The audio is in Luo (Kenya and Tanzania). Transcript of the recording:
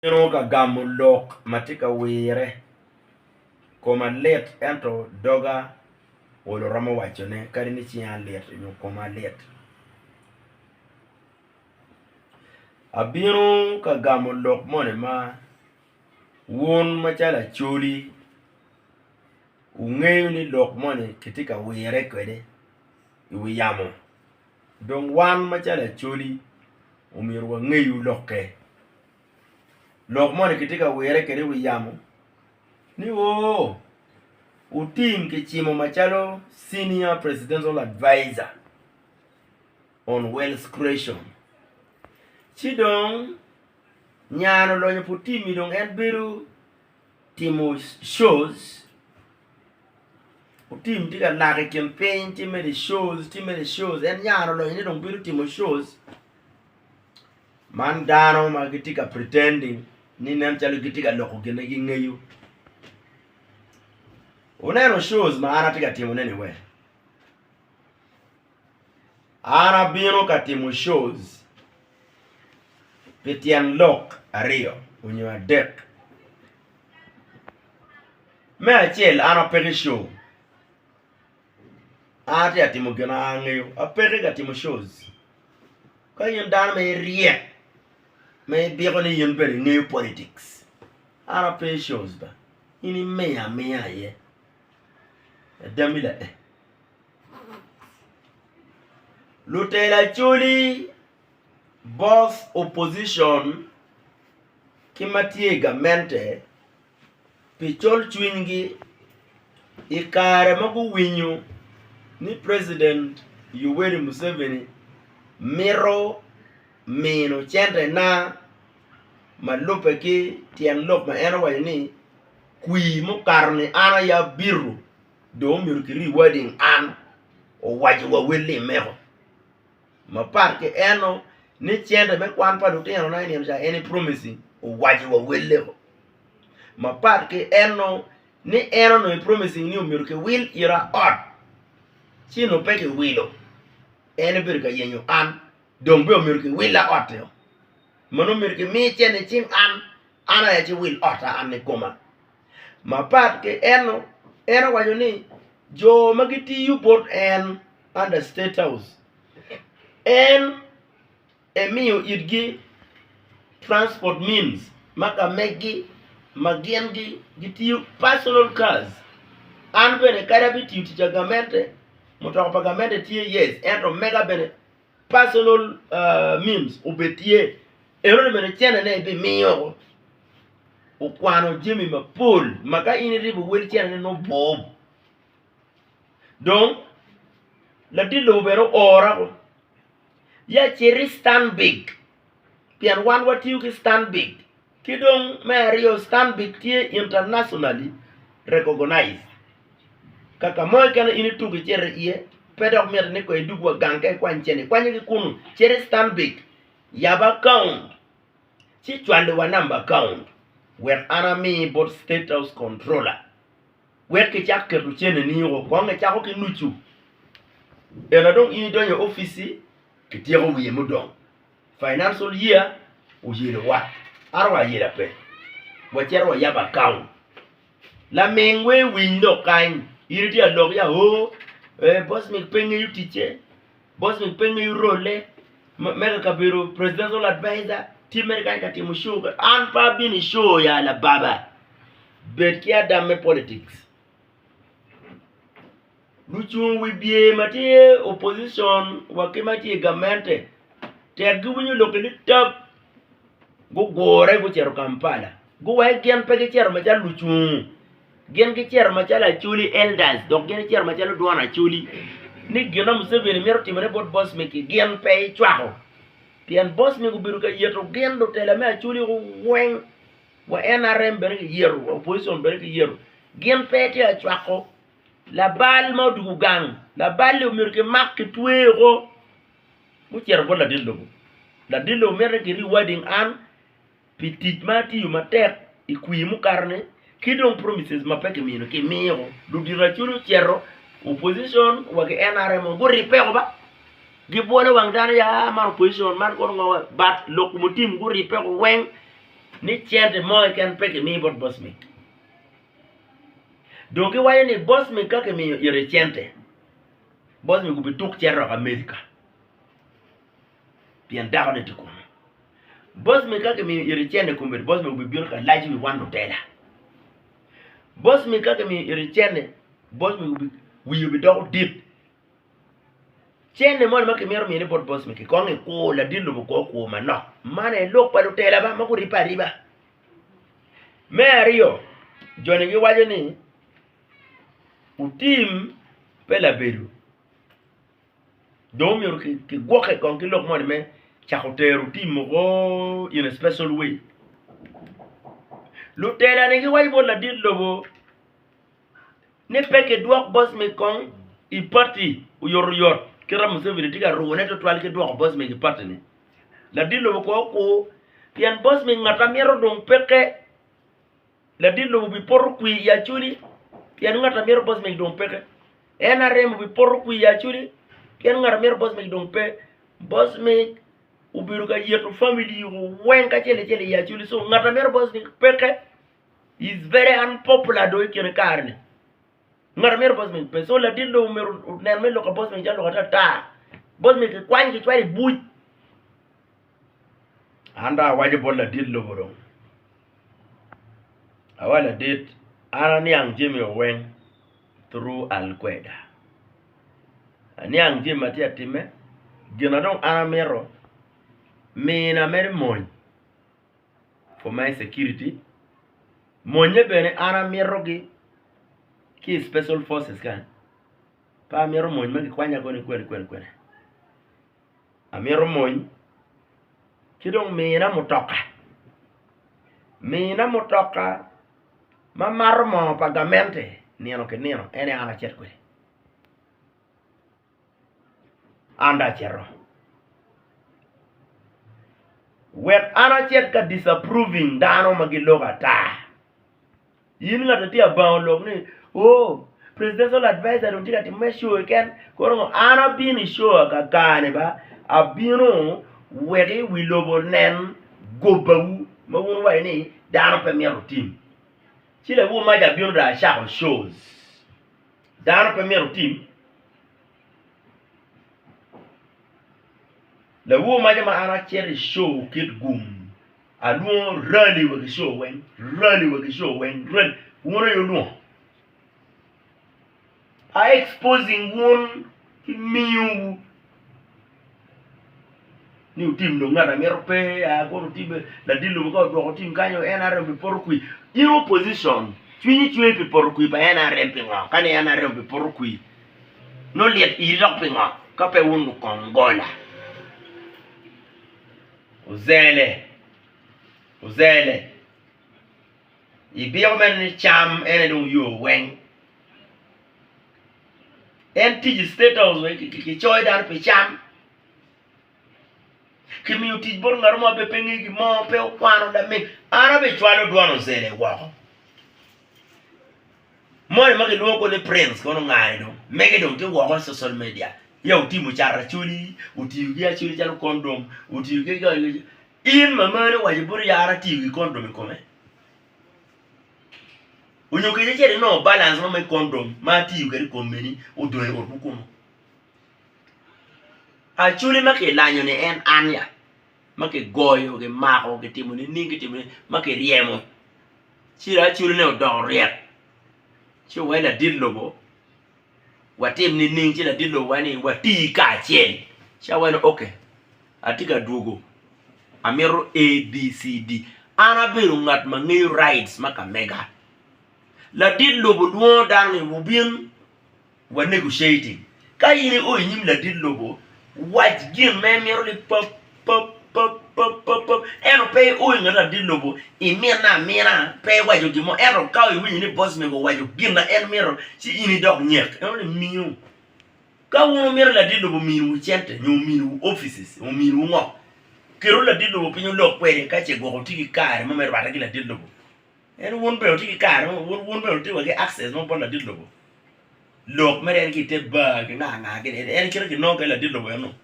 Ino ka gamo lok matika wire koma let ento doga olo ramo wachone kari ni chiya let nyo koma let abino ka gamo lok mone ma won machala choli ungeyo ni lok mone kitika wire kwede iwi yamo don wan machala choli umirwa ngeyo lokke lok mone kitika wire kwede iwi yamo ni wo utim kichimo machalo senior presidential advisor on wealth creation chidong nyano lonyo putimi dong en biru timo shows utim tiga lage campaign time the shows en nyano lonyo ni dong biru timo shows man dano magitika pretending ni nem chalo gitika loko gene gingeyo uneno shows ma ana tiga timo anywhere ana bino ka timo shows petian lok ario unyo adek me achel ana peri show ati atimo gena angeyo aperi ka timo shows ka yin dan me rie me bigo ni yin beri ngeyo politics ana peri shows ba ini meya ye damila Lutela choli both opposition kimatie gamente pichol chwingi ikare magu winyo ni President Yoweri Museveni miro mino chente na malupe ki tien lok ma eno wajini kwi mukarni ana ya biru do miru kiri wedding an o waji wa wili meho ma parke eno ni chende me kwan pa do teno na ni mja any promising o waji wa wili ma parke eno ni eno no promising ni miru ke will ira ot chino peke wilo ene bir ka yenyo an dong be miru ke wila ot yo mano miru ke mi chende chim an ana ya chi will ota an ni koma ma parke eno wajo ni jo magiti you board and under state house and emio irgi transport means maka megi magiengi giti personal cars and bene karabiti uti jagamente moto pagamente tie yes and mega bene personal means ubetie ero bene chene ne be miyo ukwano jimi mapul maka ini ribu wel chene no bob donc la dilo bero ora ya cheri stand big pian wan watiu ki stand big kidong Mario stand big tie internationally recognized kaka moy kana ini tugi cheri ie pedok mer ne ko edugwa ganke kwan chene kwanye ki kunu cheri stand big yaba count chi chwande wa number count where enemy board state house controller where ke chak keru chene niyo ko nga chako ki nuchu ena dong ini donyo office ki tiego wiye mudong financial year o yele wa arwa yela pe wa chero yaba count la mengwe window kain iriti adog ya ho boss mi penge yu tiche boss mi penge yu role mega kabiro presidential advisor timer kan ka timu show an pa bini show ya la baba bet kia dame politics luchu wibie matie opposition wakimati gamente tergubu lokeni tab go gore go chero Kampala go wa gen pege chero ma luchu gen ke chero ma chala chuli elders dok gen chero ma chala duana chuli ni gena Museveni mero timere bot boss meki gen pay chwaho pian boss me go biru ka yeto gen do tele me chuli go wen wa NRM bere yeru opposition bere yeru gen pay te chwako la balle ma dugu gang la balle o mirke makki tuero mu cer bo la dillo mere ki rewarding an petit mati yu matek ikwi mu karne kidong promises mapeke mino ki miro du dira chulu cerro opposition wa ke NRM go ripego ba gi bone wang dan ya ma opposition man ko ngo bat lokomotive go ripego wen ni chente mo kan peke mi bot boss mi donc waye ni boss mi ka ke mi yere chente boss mi gubi tuk cherro America bien dawo de ko boss mi ka ke mi yere chente ko mbir boss mi gubi biol ka laji mi wando tela boss mi ka ke mi yere chente boss mi gubi wiyo bi do dit chene mo ma ke mi ni bot boss mi ke ko ngi ko la dilu ko ma no mane lok pa tela ba ma ko ripa riba Mario jone gi wajo ni utim pela beru donc yor ki goxe kon ki lok mo me chakoteru tim mo in a special way lu tela ne gi wajbo la dit lobo ne peke duak boss me kon I parti u yor kira Museveni tiga rone to twal ke duak boss me ki parti ne la dit lobo ko pian boss me ngata mero dong peke la dit lobo bi porkui ya chuli pian ngata mero boss me dong peke NRM bi porkui ya chuli pian ngata mero boss me dong pe boss me ubiru ka yetu family wenka chele ya chuli so ngata mero boss me peke is very unpopular do ikene karne ngata mero boss me pe so la dit lobo mero na melo ka boss me jalo kata ta boss me ke kwangi twali buj anda waje bolla dit lobo do awala dit ana ni ang jimi wen through Al-Qaeda ani ang jimi mati atime gina don ana mero mina meri moñ for my security moñe bene ana mero ki special forces kan pa mero moñ ma ki kwanya ko ni kwen amero moñ kidong mina motoka ma marmo pagamente nieno ene ana cerco anda cerro wet ana cerca disapproving dano magiloga ta yin ngata ti abaw log ni oh presidential advisor on tira ti mesho ken korongo ana bini show ka gane ba abino wede wilobo nen gobawu mawun way ni dano premier team chile wo ma ja bino da sha shows dano premier team la wo ma ja ma ana cherry show kid gum alu rally with the show when run wono yo no I exposing one miu ni team no ngara merpe a ko team la dilu ko do team kanyo NRM bi porkui in opposition twini pe porkui ba NRM pe nga kan NRM bi porkui no liet I lok pe nga ka pe wonu kongola uzele ibiyo men cham ene dum yo wen NT state house we ki choy dar pe cham kimi uti bor ngarmo be pengi ki mo pe kwano da me ara be chwalo duano zele wa mo ma ke lo ko le prince kono ngare do mege do ke wo on social media yo ti mu chara chuli uti gi chuli chalo condom uti gi ga in mama ne waje bor yara ti gi condom ko me onyo ke je no balance no me condom ma ti gi ko meni o do e o ku no a chuli ma ke lanyo ne en anya ma ke goyo ke ma ko ke timu ni ningi timu ma ke riemo chira chuli ne o do riet chi wala dillobo watim ni ningi la dillo wani wati ka chen cha wani okay atika dugo amero ABCD ana beru ngat ma ngi rights maka mega la dillobo duo dang ni ubin wa negotiating kayini o nyim la dillobo waj gin memero li pop eno pay o ngata dillobo mira pay wajo gimo eno kaw wi ni boss me go wajo gina en mero si ini dog nyek eno le miu ka wo mero la dillobo miu chente nyo miu offices o miu ngo kero la dillobo pinyo lo kwere ka che go tiki kare mo mero bata la dillobo eno won be tiki kare won be tiki wa ke access mo bon la dillobo lok mere en ki te ba ke na ke en kero ki no ke la dillobo eno